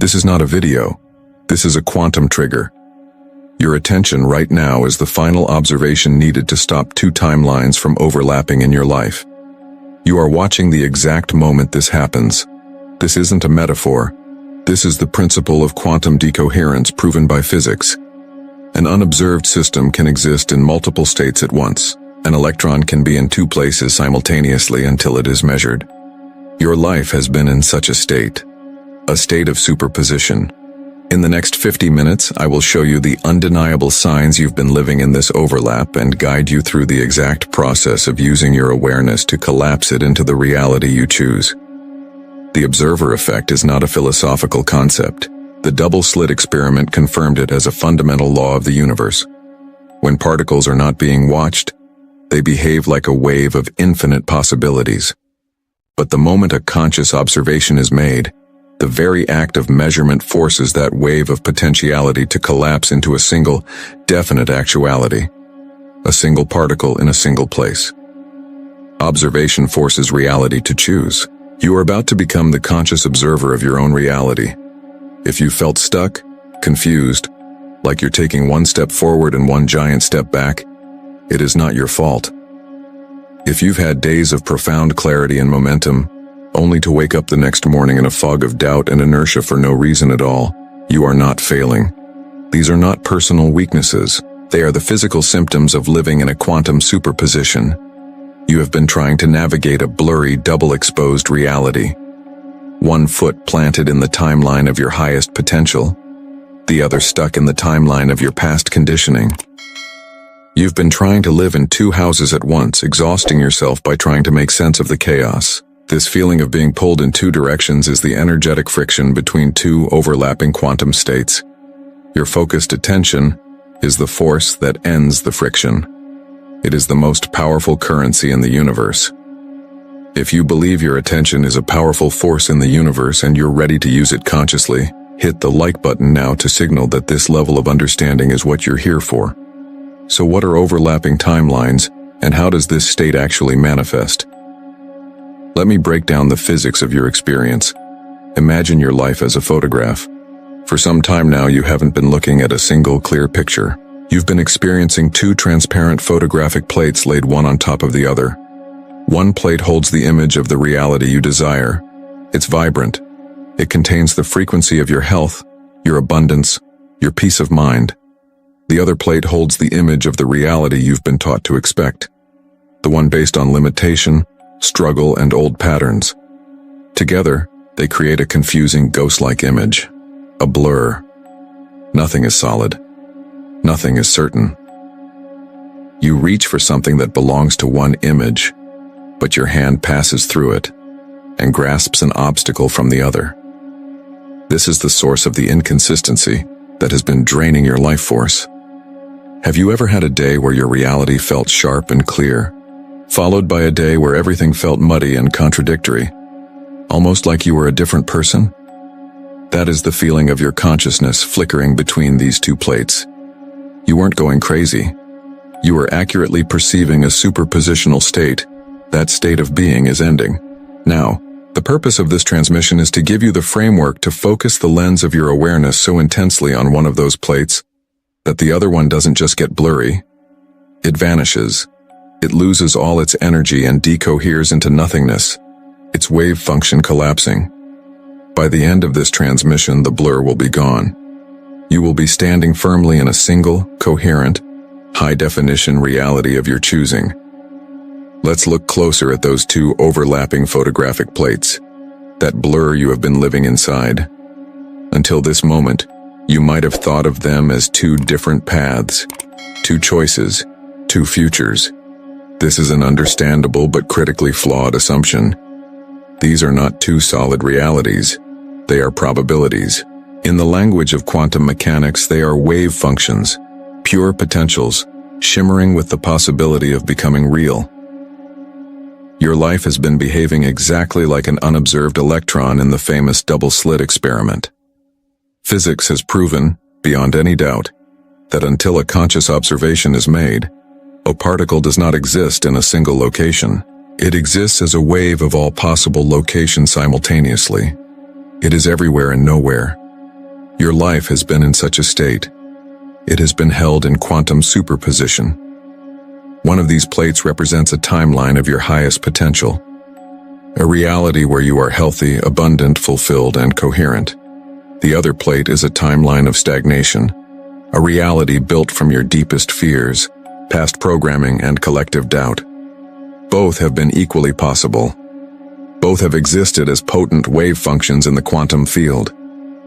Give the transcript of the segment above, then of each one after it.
This is not a video. This is a quantum trigger. Your attention right now is the final observation needed to stop two timelines from overlapping in your life. You are watching the exact moment this happens. This isn't a metaphor. This is the principle of quantum decoherence proven by physics. An unobserved system can exist in multiple states at once. An electron can be in two places simultaneously until it is measured. Your life has been in such a state of superposition. In the next 50 minutes, I will show you the undeniable signs you've been living in this overlap and guide you through the exact process of using your awareness to collapse it into the reality you choose. The observer effect is not a philosophical concept. The double-slit experiment confirmed it as a fundamental law of the universe. When particles are not being watched, they behave like a wave of infinite possibilities. But the moment a conscious observation is made, the very act of measurement forces that wave of potentiality to collapse into a single, definite actuality. A single particle in a single place. Observation forces reality to choose. You are about to become the conscious observer of your own reality. If you felt stuck, confused, like you're taking one step forward and one giant step back, it is not your fault. If you've had days of profound clarity and momentum, only to wake up the next morning in a fog of doubt and inertia for no reason at all, you are not failing. These are not personal weaknesses. They are the physical symptoms of living in a quantum superposition. You have been trying to navigate a blurry, double-exposed reality. One foot planted in the timeline of your highest potential, the other stuck in the timeline of your past conditioning. You've been trying to live in two houses at once, exhausting yourself by trying to make sense of the chaos. This feeling of being pulled in two directions is the energetic friction between two overlapping quantum states. Your focused attention is the force that ends the friction. It is the most powerful currency in the universe. If you believe your attention is a powerful force in the universe and you're ready to use it consciously, hit the like button now to signal that this level of understanding is what you're here for. So what are overlapping timelines, and how does this state actually manifest? Let me break down the physics of your experience. Imagine your life as a photograph. For some time now, you haven't been looking at a single clear picture. You've been experiencing two transparent photographic plates laid one on top of the other. One plate holds the image of the reality you desire. It's vibrant. It contains the frequency of your health, your abundance, your peace of mind. The other plate holds the image of the reality you've been taught to expect. The one based on limitation, struggle, and old patterns. Together, they create a confusing ghost-like image. A blur. Nothing is solid. Nothing is certain. You reach for something that belongs to one image, but your hand passes through it and grasps an obstacle from the other. This is the source of the inconsistency that has been draining your life force. Have you ever had a day where your reality felt sharp and clear, followed by a day where everything felt muddy and contradictory, almost like you were a different person? That is the feeling of your consciousness flickering between these two plates. You weren't going crazy. You were accurately perceiving a superpositional state. That state of being is ending. Now, the purpose of this transmission is to give you the framework to focus the lens of your awareness so intensely on one of those plates that the other one doesn't just get blurry. It vanishes. It loses all its energy and decoheres into nothingness, its wave function collapsing. By the end of this transmission, the blur will be gone. You will be standing firmly in a single, coherent, high-definition reality of your choosing. Let's look closer at those two overlapping photographic plates, that blur you have been living inside. Until this moment, you might have thought of them as two different paths, two choices, two futures. This is an understandable but critically flawed assumption. These are not two solid realities. They are probabilities. In the language of quantum mechanics, they are wave functions, pure potentials, shimmering with the possibility of becoming real. Your life has been behaving exactly like an unobserved electron in the famous double-slit experiment. Physics has proven, beyond any doubt, that until a conscious observation is made, a particle does not exist in a single location. It exists as a wave of all possible locations simultaneously. It is everywhere and nowhere, Your life has been in such a state. It has been held in quantum superposition. One of these plates represents a timeline of your highest potential, a reality where you are healthy, abundant, fulfilled, and coherent. The other plate is a timeline of stagnation, a reality built from your deepest fears, past programming, and collective doubt. Both have been equally possible. Both have existed as potent wave functions in the quantum field,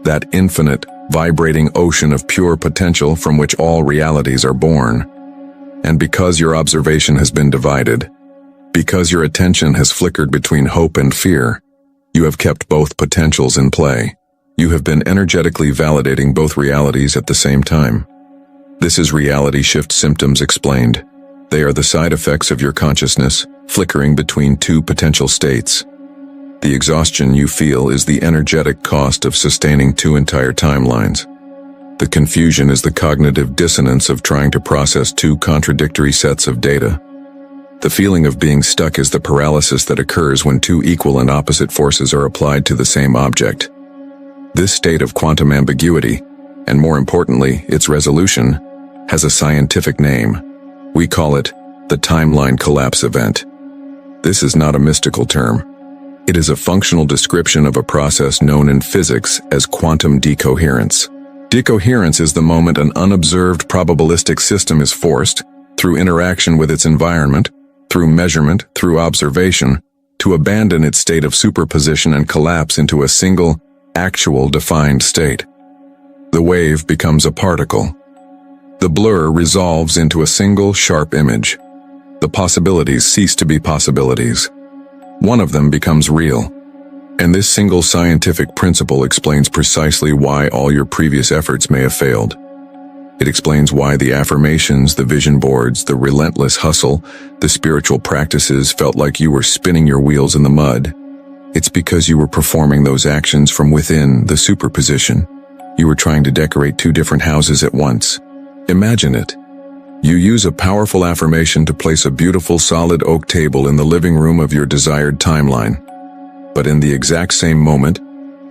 that infinite, vibrating ocean of pure potential from which all realities are born. And because your observation has been divided, because your attention has flickered between hope and fear, you have kept both potentials in play. You have been energetically validating both realities at the same time. This is reality shift symptoms explained. They are the side effects of your consciousness, flickering between two potential states. The exhaustion you feel is the energetic cost of sustaining two entire timelines. The confusion is the cognitive dissonance of trying to process two contradictory sets of data. The feeling of being stuck is the paralysis that occurs when two equal and opposite forces are applied to the same object. This state of quantum ambiguity, and more importantly, its resolution, has a scientific name. We call it the timeline collapse event. This is not a mystical term. It is a functional description of a process known in physics as quantum decoherence. Decoherence is the moment an unobserved probabilistic system is forced, through interaction with its environment, through measurement, through observation, to abandon its state of superposition and collapse into a single, actual defined state. The wave becomes a particle. The blur resolves into a single sharp image. The possibilities cease to be possibilities. One of them becomes real. And this single scientific principle explains precisely why all your previous efforts may have failed. It explains why the affirmations, the vision boards, the relentless hustle, the spiritual practices felt like you were spinning your wheels in the mud. It's because you were performing those actions from within the superposition. You were trying to decorate two different houses at once. Imagine it. You use a powerful affirmation to place a beautiful solid oak table in the living room of your desired timeline. But in the exact same moment,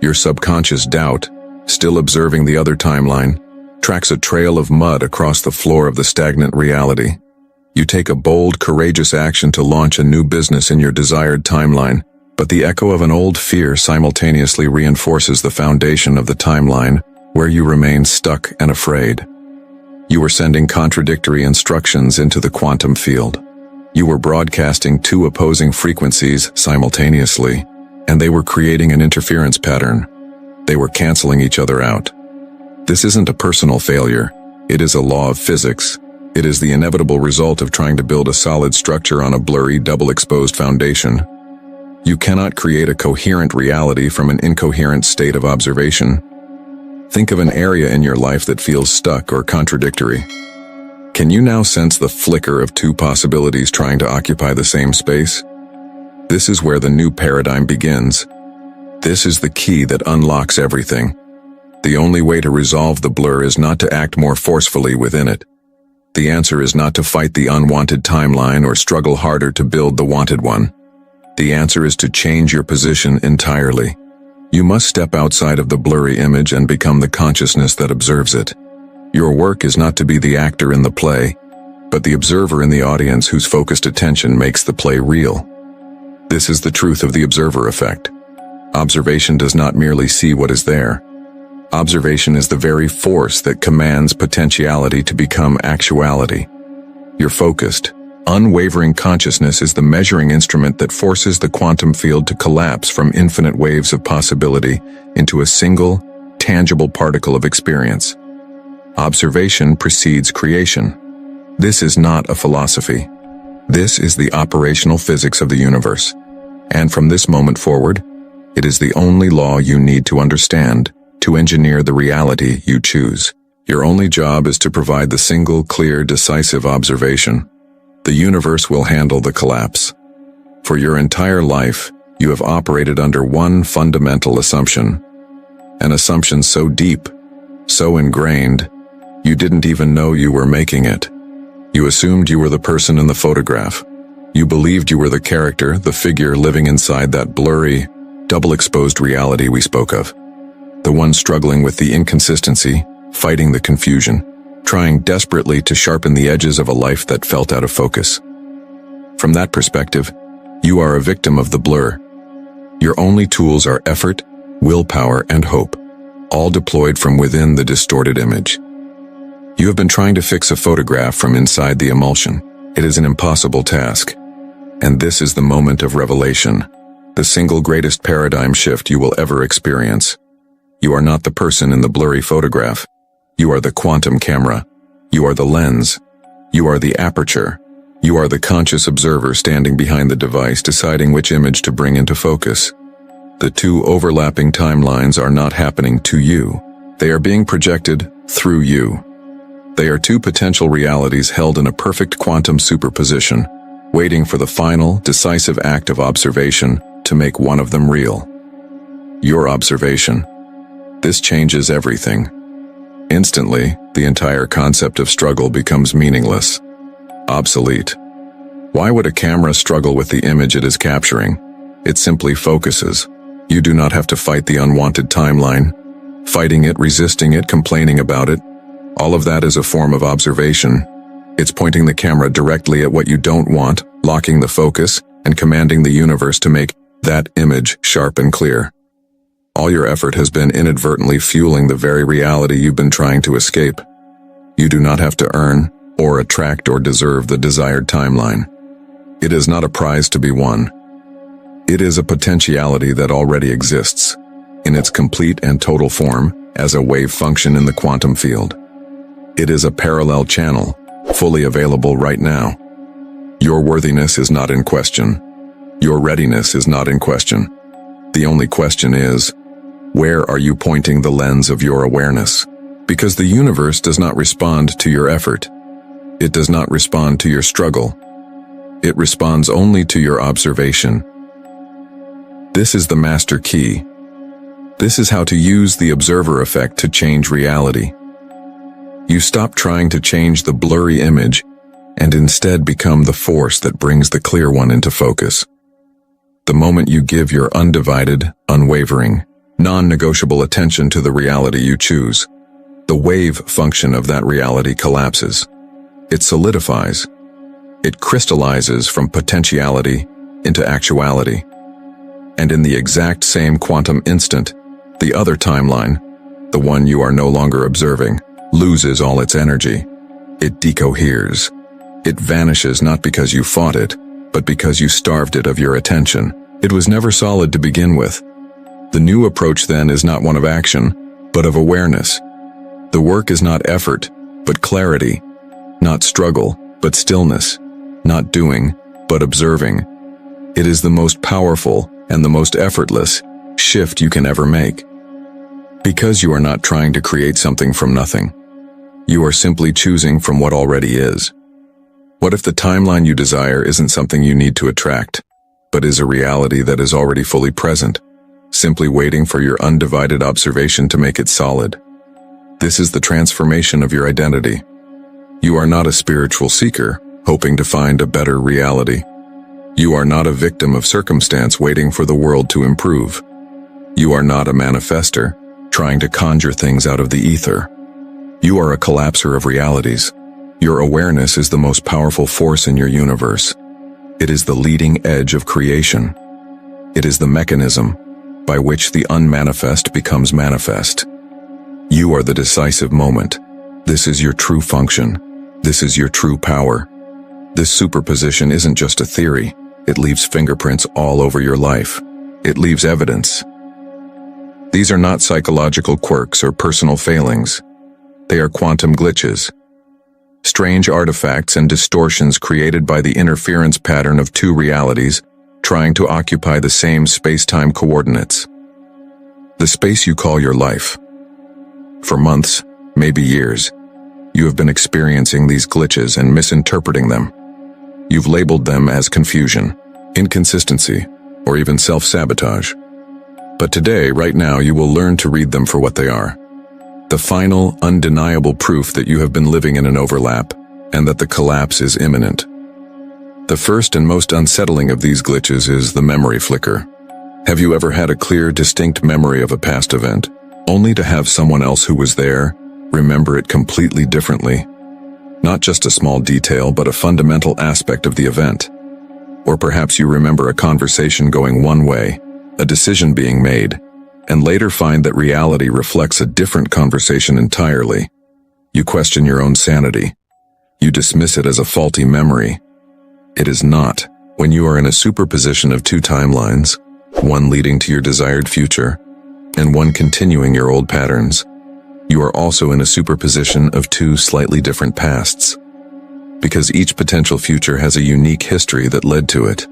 your subconscious doubt, still observing the other timeline, tracks a trail of mud across the floor of the stagnant reality. You take a bold, courageous action to launch a new business in your desired timeline, but the echo of an old fear simultaneously reinforces the foundation of the timeline where you remain stuck and afraid. You were sending contradictory instructions into the quantum field. You were broadcasting two opposing frequencies simultaneously, and they were creating an interference pattern. They were canceling each other out. This isn't a personal failure. It is a law of physics. It is the inevitable result of trying to build a solid structure on a blurry, double-exposed foundation. You cannot create a coherent reality from an incoherent state of observation. Think of an area in your life that feels stuck or contradictory. Can you now sense the flicker of two possibilities trying to occupy the same space? This is where the new paradigm begins. This is the key that unlocks everything. The only way to resolve the blur is not to act more forcefully within it. The answer is not to fight the unwanted timeline or struggle harder to build the wanted one. The answer is to change your position entirely. You must step outside of the blurry image and become the consciousness that observes it. Your work is not to be the actor in the play, but the observer in the audience whose focused attention makes the play real. This is the truth of the observer effect. Observation does not merely see what is there. Observation is the very force that commands potentiality to become actuality. Your focused, unwavering consciousness is the measuring instrument that forces the quantum field to collapse from infinite waves of possibility into a single, tangible particle of experience. Observation precedes creation. This is not a philosophy. This is the operational physics of the universe. And from this moment forward, it is the only law you need to understand to engineer the reality you choose. Your only job is to provide the single, clear, decisive observation. The universe will handle the collapse. For your entire life, you have operated under one fundamental assumption. An assumption so deep, so ingrained, you didn't even know you were making it. You assumed you were the person in the photograph. You believed you were the character, the figure living inside that blurry, double-exposed reality we spoke of. the one struggling with the inconsistency, fighting the confusion, trying desperately to sharpen the edges of a life that felt out of focus. From that perspective, you are a victim of the blur. Your only tools are effort, willpower, and hope, all deployed from within the distorted image. You have been trying to fix a photograph from inside the emulsion. It is an impossible task. And this is the moment of revelation, the single greatest paradigm shift you will ever experience. You are not the person in the blurry photograph. You are the quantum camera. You are the lens. You are the aperture. You are the conscious observer standing behind the device deciding which image to bring into focus. The two overlapping timelines are not happening to you. They are being projected through you. They are two potential realities held in a perfect quantum superposition, waiting for the final, decisive act of observation to make one of them real. Your observation. This changes everything. Instantly, the entire concept of struggle becomes meaningless, obsolete. Why would a camera struggle with the image it is capturing? It simply focuses. You do not have to fight the unwanted timeline. Fighting it, resisting it, complaining about it. All of that is a form of observation. It's pointing the camera directly at what you don't want, locking the focus, and commanding the universe to make that image sharp and clear. All your effort has been inadvertently fueling the very reality you've been trying to escape. You do not have to earn, or attract, or deserve the desired timeline. It is not a prize to be won. It is a potentiality that already exists, in its complete and total form, as a wave function in the quantum field. It is a parallel channel, fully available right now. Your worthiness is not in question. Your readiness is not in question. The only question is, where are you pointing the lens of your awareness? Because the universe does not respond to your effort. It does not respond to your struggle. It responds only to your observation. This is the master key. This is how to use the observer effect to change reality. You stop trying to change the blurry image and instead become the force that brings the clear one into focus. The moment you give your undivided, unwavering, non-negotiable attention to the reality you choose, the wave function of that reality collapses. It solidifies. It crystallizes from potentiality into actuality. And in the exact same quantum instant, the other timeline, the one you are no longer observing, loses all its energy. It decoheres. It vanishes not because you fought it, but because you starved it of your attention. It was never solid to begin with. The new approach then is not one of action, but of awareness. The work is not effort, but clarity. Not struggle, but stillness. Not doing, but observing. It is the most powerful and the most effortless shift you can ever make. Because you are not trying to create something from nothing. You are simply choosing from what already is. What if the timeline you desire isn't something you need to attract, but is a reality that is already fully present, simply waiting for your undivided observation to make it solid? This is the transformation of your identity. You are not a spiritual seeker, hoping to find a better reality. You are not a victim of circumstance waiting for the world to improve. You are not a manifester, trying to conjure things out of the ether. You are a collapser of realities. Your awareness is the most powerful force in your universe. It is the leading edge of creation. It is the mechanism by which the unmanifest becomes manifest. You are the decisive moment. This is your true function. This is your true power. This superposition isn't just a theory. It leaves fingerprints all over your life. It leaves evidence. These are not psychological quirks or personal failings. They are quantum glitches. Strange artifacts and distortions created by the interference pattern of two realities trying to occupy the same space-time coordinates. The space you call your life. For months, maybe years, you have been experiencing these glitches and misinterpreting them. You've labeled them as confusion, inconsistency, or even self-sabotage. But today, right now, you will learn to read them for what they are. The final, undeniable proof that you have been living in an overlap, and that the collapse is imminent. The first and most unsettling of these glitches is the memory flicker. Have you ever had a clear, distinct memory of a past event? only to have someone else who was there remember it completely differently. Not just a small detail, but a fundamental aspect of the event. Or perhaps you remember a conversation going one way, a decision being made, and later find that reality reflects a different conversation entirely. You question your own sanity. You dismiss it as a faulty memory. It is not. When you are in a superposition of two timelines, one leading to your desired future, and one continuing your old patterns, you are also in a superposition of two slightly different pasts, because each potential future has a unique history that led to it.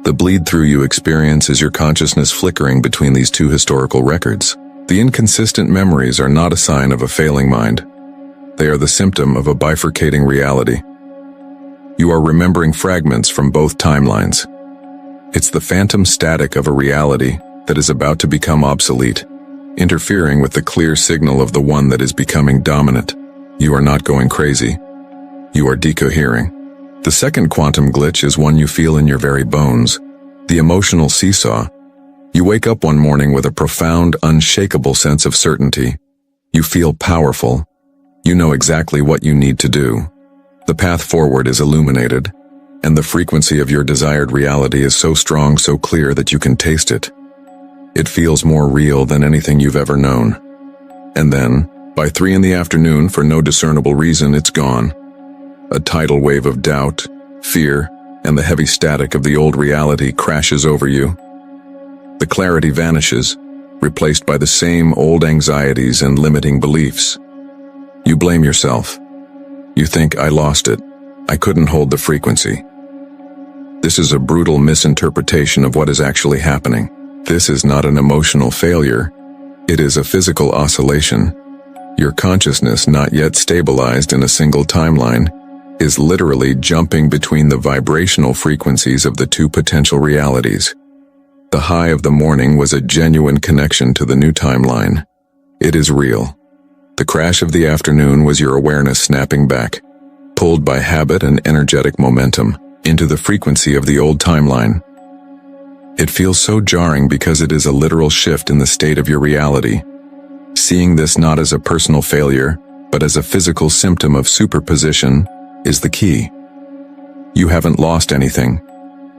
The bleed-through you experience is your consciousness flickering between these two historical records. The inconsistent memories are not a sign of a failing mind. They are the symptom of a bifurcating reality. You are remembering fragments from both timelines. It's the phantom static of a reality that is about to become obsolete, interfering with the clear signal of the one that is becoming dominant. You are not going crazy. You are decohering. The second quantum glitch is one you feel in your very bones, the emotional seesaw. You wake up one morning with a profound, unshakable sense of certainty. You feel powerful. You know exactly what you need to do. The path forward is illuminated, and the frequency of your desired reality is so strong, so clear that you can taste it. It feels more real than anything you've ever known. And then, by 3 p.m, for no discernible reason, it's gone. A tidal wave of doubt, fear, and the heavy static of the old reality crashes over you. The clarity vanishes, replaced by the same old anxieties and limiting beliefs. You blame yourself. You think, I lost it. I couldn't hold the frequency. This is a brutal misinterpretation of what is actually happening. This is not an emotional failure. It is a physical oscillation. Your consciousness, not yet stabilized in a single timeline, is literally jumping between the vibrational frequencies of the two potential realities. The high of the morning was a genuine connection to the new timeline. It is real. The crash of the afternoon was your awareness snapping back, pulled by habit and energetic momentum, into the frequency of the old timeline. It feels so jarring because it is a literal shift in the state of your reality. Seeing this not as a personal failure, but as a physical symptom of superposition, is the key. You haven't lost anything.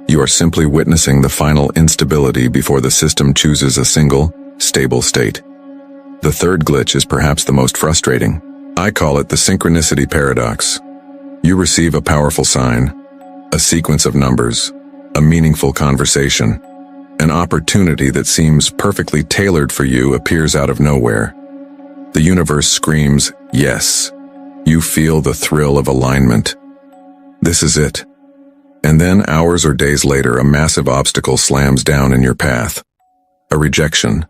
You are simply witnessing the final instability before the system chooses a single, stable state. The third glitch is perhaps the most frustrating. I call it the synchronicity paradox. You receive a powerful sign, a sequence of numbers, a meaningful conversation. An opportunity that seems perfectly tailored for you appears out of nowhere. The universe screams, yes. You feel the thrill of alignment. This is it. And then hours or days later, a massive obstacle slams down in your path. A rejection.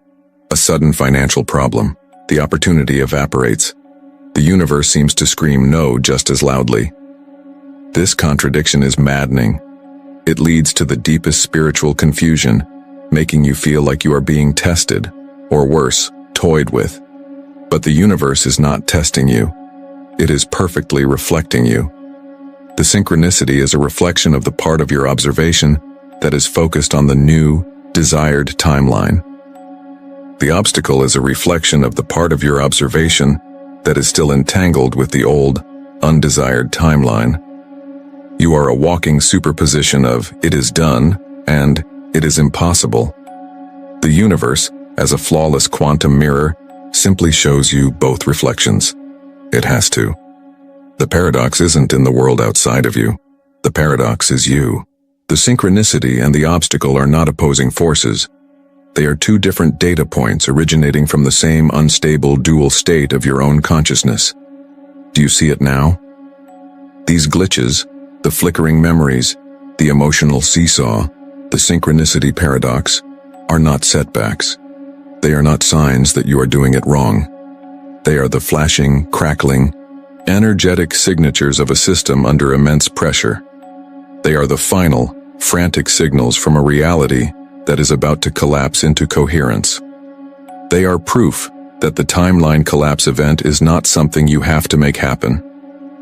A sudden financial problem. The opportunity evaporates. The universe seems to scream no just as loudly. This contradiction is maddening. It leads to the deepest spiritual confusion, making you feel like you are being tested, or worse, toyed with. But the universe is not testing you. It is perfectly reflecting you. The synchronicity is a reflection of the part of your observation that is focused on the new, desired timeline. The obstacle is a reflection of the part of your observation that is still entangled with the old, undesired timeline. You are a walking superposition of it is done and it is impossible. The universe, as a flawless quantum mirror, simply shows you both reflections. It has to. The paradox isn't in the world outside of you. The paradox is you. The synchronicity and the obstacle are not opposing forces. They are two different data points originating from the same unstable dual state of your own consciousness. Do you see it now? These glitches, the flickering memories, the emotional seesaw, the synchronicity paradox, are not setbacks. They are not signs that you are doing it wrong. They are the flashing, crackling, energetic signatures of a system under immense pressure. They are the final, frantic signals from a reality that is about to collapse into coherence. They are proof that the timeline collapse event is not something you have to make happen.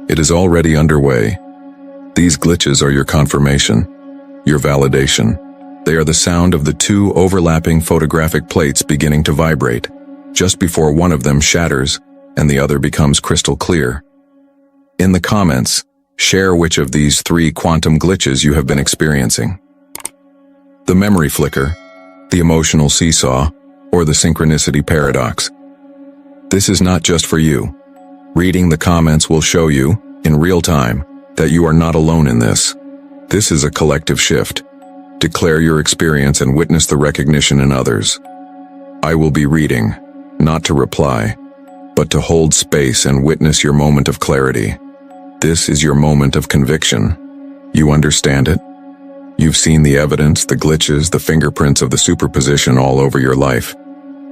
It is already underway. These glitches are your confirmation, your validation. They are the sound of the two overlapping photographic plates beginning to vibrate. just before one of them shatters and the other becomes crystal clear. In the comments, share which of these 3 quantum glitches you have been experiencing. The memory flicker, the emotional seesaw, or the synchronicity paradox. This is not just for you. Reading the comments will show you, in real time, that you are not alone in this. This is a collective shift. Declare your experience and witness the recognition in others. I will be reading, not to reply, but to hold space and witness your moment of clarity. This is your moment of conviction. You understand it? You've seen the evidence, the glitches, the fingerprints of the superposition all over your life.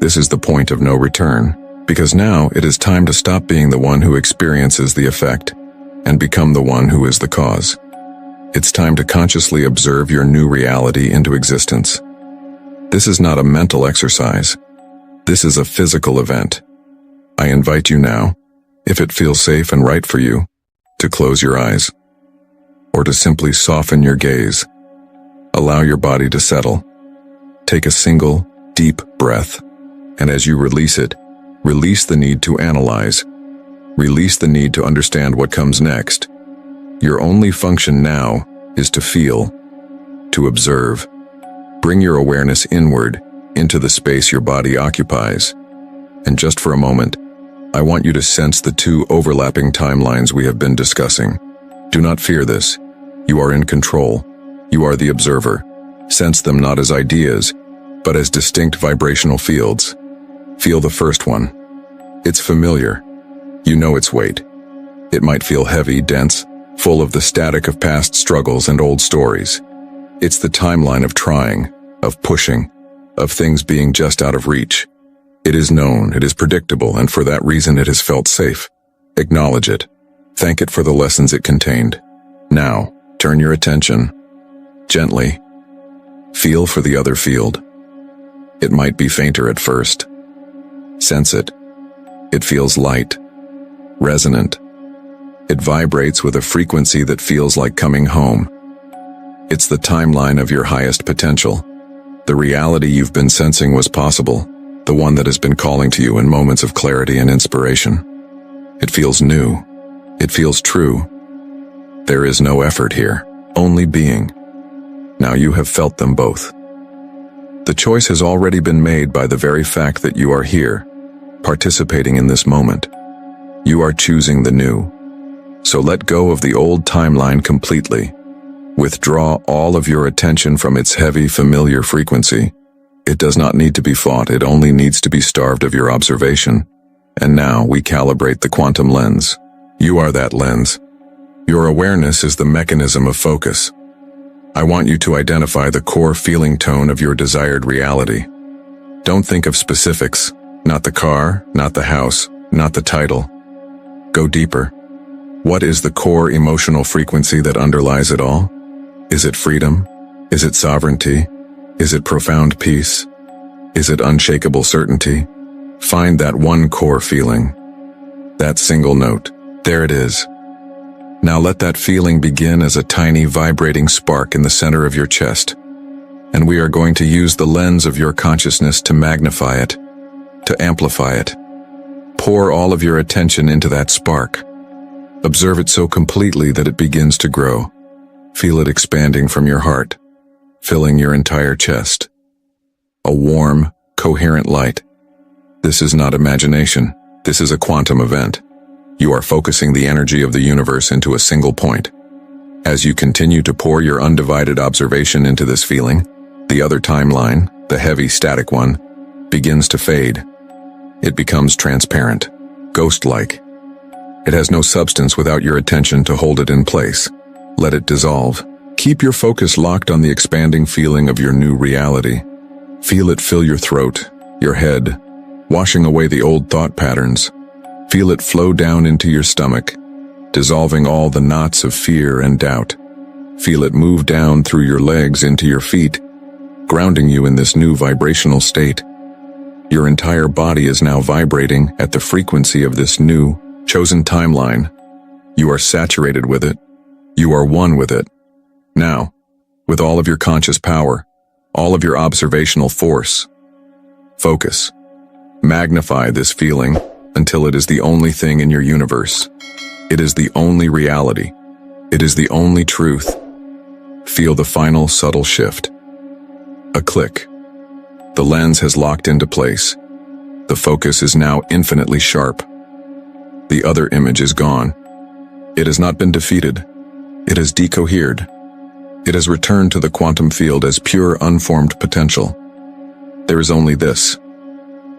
This is the point of no return, because now it is time to stop being the one who experiences the effect and become the one who is the cause. It's time to consciously observe your new reality into existence. This is not a mental exercise. This is a physical event. I invite you now, if it feels safe and right for you, to close your eyes, or to simply soften your gaze. Allow your body to settle. Take a single, deep breath, and as you release it, release the need to analyze. Release the need to understand what comes next. Your only function now is to feel, to observe. Bring your awareness inward, into the space your body occupies. And just for a moment, I want you to sense the 2 overlapping timelines we have been discussing. Do not fear this. You are in control. You are the observer. Sense them not as ideas, but as distinct vibrational fields. Feel the first one. It's familiar. You know its weight. It might feel heavy, dense, full of the static of past struggles and old stories. It's the timeline of trying, of pushing, of things being just out of reach. It is known, it is predictable, and for that reason it has felt safe. Acknowledge it. Thank it for the lessons it contained. Now, turn your attention. Gently. Feel for the other field. It might be fainter at first. Sense it. It feels light, resonant. It vibrates with a frequency that feels like coming home. It's the timeline of your highest potential. The reality you've been sensing was possible, the one that has been calling to you in moments of clarity and inspiration. It feels new. It feels true. There is no effort here, only being. Now you have felt them both. The choice has already been made by the very fact that you are here, participating in this moment. You are choosing the new. So let go of the old timeline completely. Withdraw all of your attention from its heavy, familiar frequency. It does not need to be fought, it only needs to be starved of your observation. And now we calibrate the quantum lens. You are that lens. Your awareness is the mechanism of focus. I want you to identify the core feeling tone of your desired reality. Don't think of specifics, not the car, not the house, not the title. Go deeper. What is the core emotional frequency that underlies it all? Is it freedom? Is it sovereignty? Is it profound peace? Is it unshakable certainty? Find that one core feeling. That single note. There it is. Now let that feeling begin as a tiny vibrating spark in the center of your chest. And we are going to use the lens of your consciousness to magnify it, to amplify it. Pour all of your attention into that spark. Observe it so completely that it begins to grow. Feel it expanding from your heart, filling your entire chest. A warm, coherent light. This is not imagination. This is a quantum event. You are focusing the energy of the universe into a single point. As you continue to pour your undivided observation into this feeling, the other timeline, the heavy, static one, begins to fade. It becomes transparent, ghost-like. It has no substance without your attention to hold it in place. Let it dissolve. Keep your focus locked on the expanding feeling of your new reality. Feel it fill your throat, your head, washing away the old thought patterns. Feel it flow down into your stomach, dissolving all the knots of fear and doubt. Feel it move down through your legs into your feet, grounding you in this new vibrational state. Your entire body is now vibrating at the frequency of this new, chosen timeline. You are saturated with it. You are one with it. Now, with all of your conscious power, all of your observational force, focus. Magnify this feeling until it is the only thing in your universe. It is the only reality. It is the only truth. Feel the final subtle shift. A click. The lens has locked into place. The focus is now infinitely sharp. The other image is gone. It has not been defeated. It has decohered. It has returned to the quantum field as pure, unformed potential. There is only this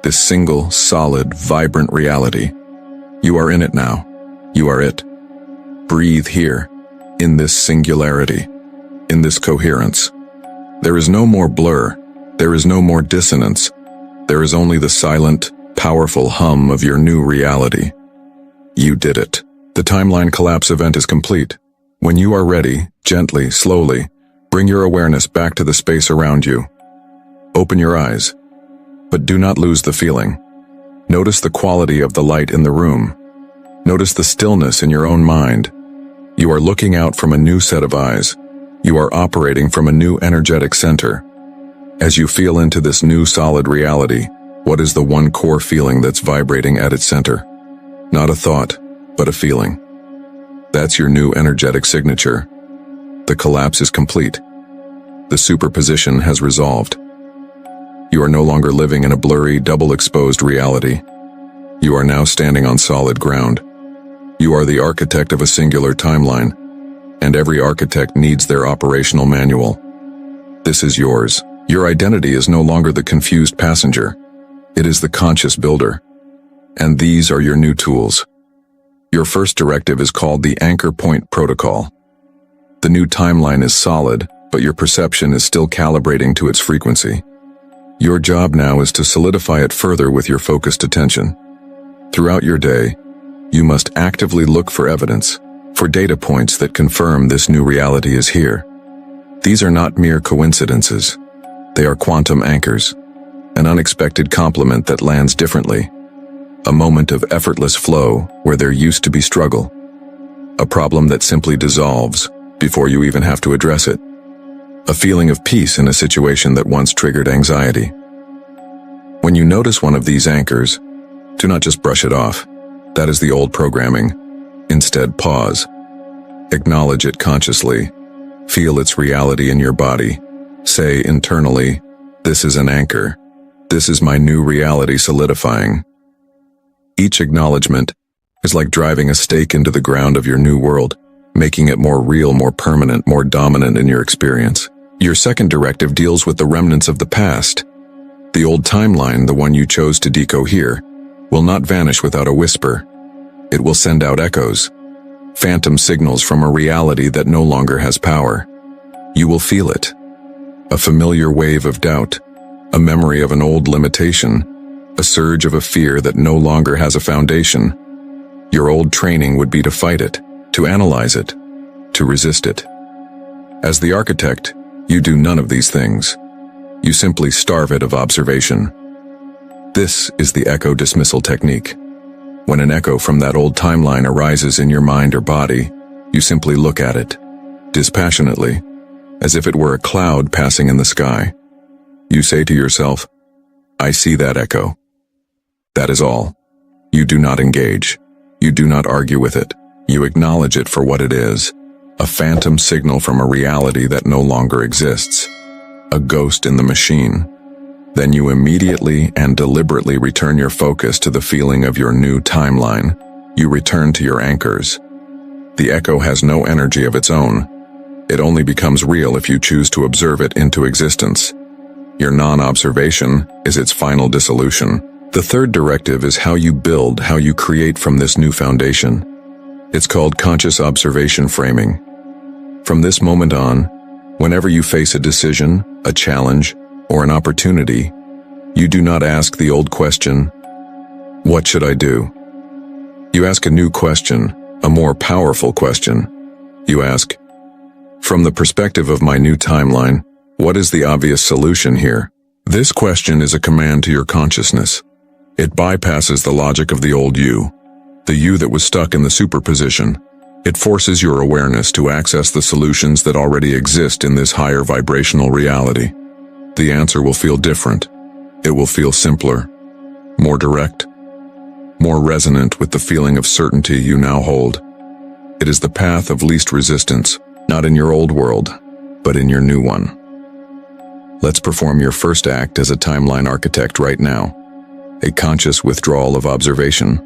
single, solid, vibrant reality. You are in it now. You are it. Breathe here, in this singularity, in this coherence. There is no more blur. There is no more dissonance. There is only the silent, powerful hum of your new reality. You did it. The timeline collapse event is complete. When you are ready, gently, slowly, bring your awareness back to the space around you. Open your eyes, but do not lose the feeling. Notice the quality of the light in the room. Notice the stillness in your own mind. You are looking out from a new set of eyes. You are operating from a new energetic center. As you feel into this new solid reality, what is the one core feeling that's vibrating at its center? Not a thought, but a feeling. That's your new energetic signature. The collapse is complete. The superposition has resolved. You are no longer living in a blurry, double-exposed reality. You are now standing on solid ground. You are the architect of a singular timeline, and every architect needs their operational manual. This is yours. Your identity is no longer the confused passenger. It is the conscious builder. And these are your new tools. Your first directive is called the Anchor Point Protocol. The new timeline is solid, but your perception is still calibrating to its frequency. Your job now is to solidify it further with your focused attention. Throughout your day, you must actively look for evidence, for data points that confirm this new reality is here. These are not mere coincidences. They are quantum anchors, an unexpected complement that lands differently, a moment of effortless flow where there used to be struggle, a problem that simply dissolves before you even have to address it, a feeling of peace in a situation that once triggered anxiety. When you notice one of these anchors, do not just brush it off. That is the old programming. Instead, pause. Acknowledge it consciously. Feel its reality in your body. Say internally, this is an anchor. This is my new reality solidifying. Each acknowledgement is like driving a stake into the ground of your new world, making it more real, more permanent, more dominant in your experience. Your second directive deals with the remnants of the past. The old timeline, the one you chose to decohere, will not vanish without a whisper. It will send out echoes, phantom signals from a reality that no longer has power. You will feel it. A familiar wave of doubt, a memory of an old limitation, a surge of a fear that no longer has a foundation. Your old training would be to fight it, to analyze it, to resist it. As the architect, you do none of these things. You simply starve it of observation. This is the echo dismissal technique. When an echo from that old timeline arises in your mind or body, you simply look at it, dispassionately, as if it were a cloud passing in the sky. You say to yourself, I see that echo. That is all. You do not engage. You do not argue with it. You acknowledge it for what it is, a phantom signal from a reality that no longer exists, a ghost in the machine. Then you immediately and deliberately return your focus to the feeling of your new timeline. You return to your anchors. The echo has no energy of its own. It only becomes real if you choose to observe it into existence. Your non-observation is its final dissolution. The third directive is how you build, how you create from this new foundation. It's called conscious observation framing. From this moment on, whenever you face a decision, a challenge, or an opportunity, you do not ask the old question, what should I do? You ask a new question, a more powerful question. You ask, from the perspective of my new timeline, what is the obvious solution here? This question is a command to your consciousness. It bypasses the logic of the old you, the you that was stuck in the superposition. It forces your awareness to access the solutions that already exist in this higher vibrational reality. The answer will feel different. It will feel simpler, more direct, more resonant with the feeling of certainty you now hold. It is the path of least resistance, not in your old world, but in your new one. Let's perform your first act as a timeline architect right now, a conscious withdrawal of observation.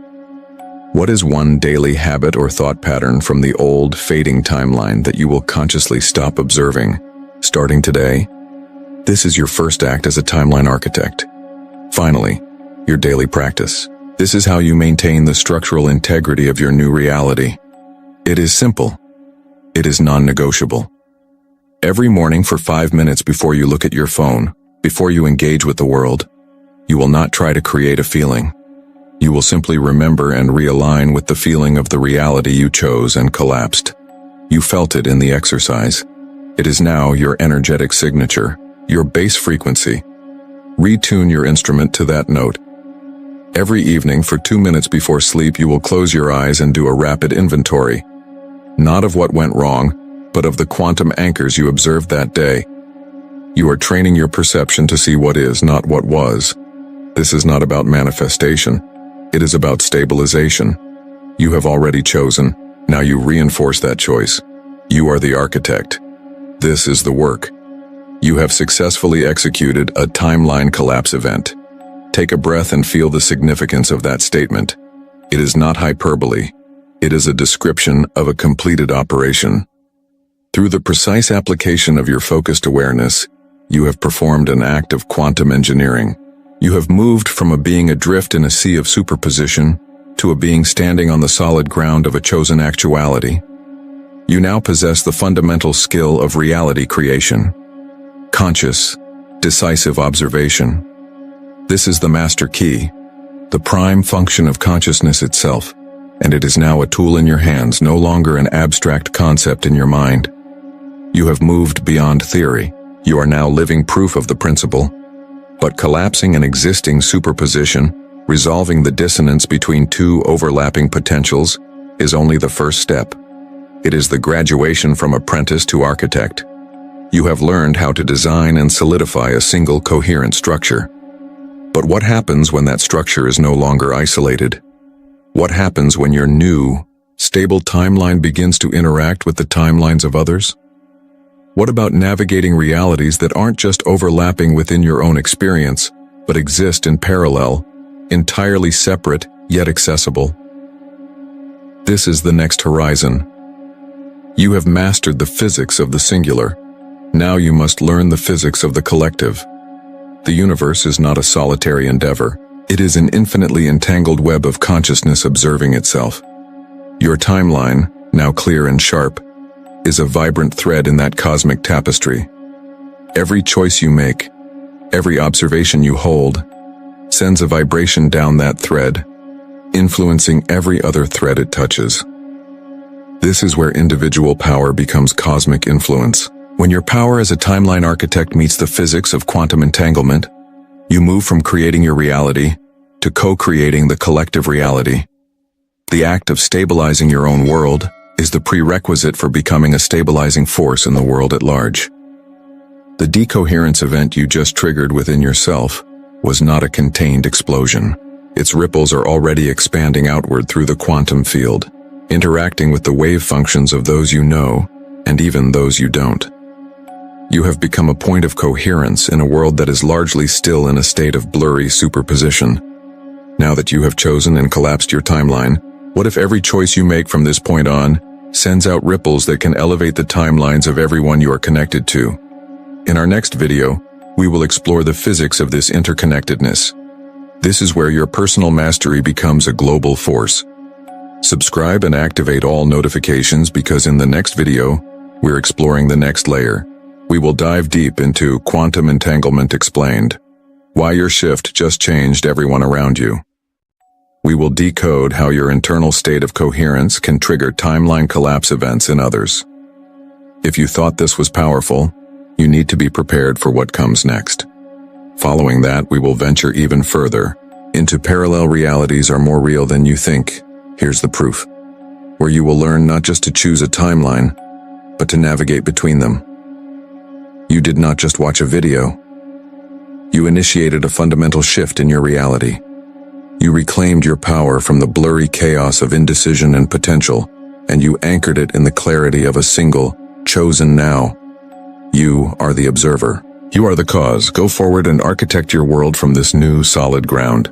What is one daily habit or thought pattern from the old, fading timeline that you will consciously stop observing, starting today? This is your first act as a timeline architect. Finally, your daily practice. This is how you maintain the structural integrity of your new reality. It is simple. It is non-negotiable. Every morning for 5 minutes before you look at your phone, before you engage with the world, you will not try to create a feeling. You will simply remember and realign with the feeling of the reality you chose and collapsed. You felt it in the exercise. It is now your energetic signature, your base frequency. Retune your instrument to that note. Every evening for 2 minutes before sleep, you will close your eyes and do a rapid inventory. Not of what went wrong, but of the quantum anchors you observed that day. You are training your perception to see what is, not what was. This is not about manifestation. It is about stabilization. You have already chosen. Now you reinforce that choice. You are the architect. This is the work. You have successfully executed a timeline collapse event. Take a breath and feel the significance of that statement. It is not hyperbole. It is a description of a completed operation. Through the precise application of your focused awareness, you have performed an act of quantum engineering. You have moved from a being adrift in a sea of superposition to a being standing on the solid ground of a chosen actuality. You now possess the fundamental skill of reality creation. Conscious, decisive observation. This is the master key, the prime function of consciousness itself, and it is now a tool in your hands, no longer an abstract concept in your mind. You have moved beyond theory. You are now living proof of the principle. But collapsing an existing superposition, resolving the dissonance between two overlapping potentials, is only the first step. It is the graduation from apprentice to architect. You have learned how to design and solidify a single coherent structure. But what happens when that structure is no longer isolated? What happens when your new, stable timeline begins to interact with the timelines of others? What about navigating realities that aren't just overlapping within your own experience, but exist in parallel, entirely separate yet accessible? This is the next horizon. You have mastered the physics of the singular. Now you must learn the physics of the collective. The universe is not a solitary endeavor. It is an infinitely entangled web of consciousness observing itself. Your timeline, now clear and sharp, is a vibrant thread in that cosmic tapestry. Every choice you make, every observation you hold, sends a vibration down that thread, influencing every other thread it touches. This is where individual power becomes cosmic influence. When your power as a timeline architect meets the physics of quantum entanglement, you move from creating your reality to co-creating the collective reality. The act of stabilizing your own world is the prerequisite for becoming a stabilizing force in the world at large. The decoherence event you just triggered within yourself was not a contained explosion. Its ripples are already expanding outward through the quantum field, interacting with the wave functions of those you know and even those you don't. You have become a point of coherence in a world that is largely still in a state of blurry superposition. Now that you have chosen and collapsed your timeline, what if every choice you make from this point on sends out ripples that can elevate the timelines of everyone you are connected to? In our next video, we will explore the physics of this interconnectedness. This is where your personal mastery becomes a global force. Subscribe and activate all notifications because in the next video, we're exploring the next layer. We will dive deep into quantum entanglement explained, why your shift just changed everyone around you. We will decode how your internal state of coherence can trigger timeline collapse events in others. If you thought this was powerful, you need to be prepared for what comes next. Following that, we will venture even further into parallel realities are more real than you think. Here's the proof, where you will learn not just to choose a timeline, but to navigate between them. You did not just watch a video. You initiated a fundamental shift in your reality. You reclaimed your power from the blurry chaos of indecision and potential, and you anchored it in the clarity of a single, chosen now. You are the observer. You are the cause. Go forward and architect your world from this new, solid ground.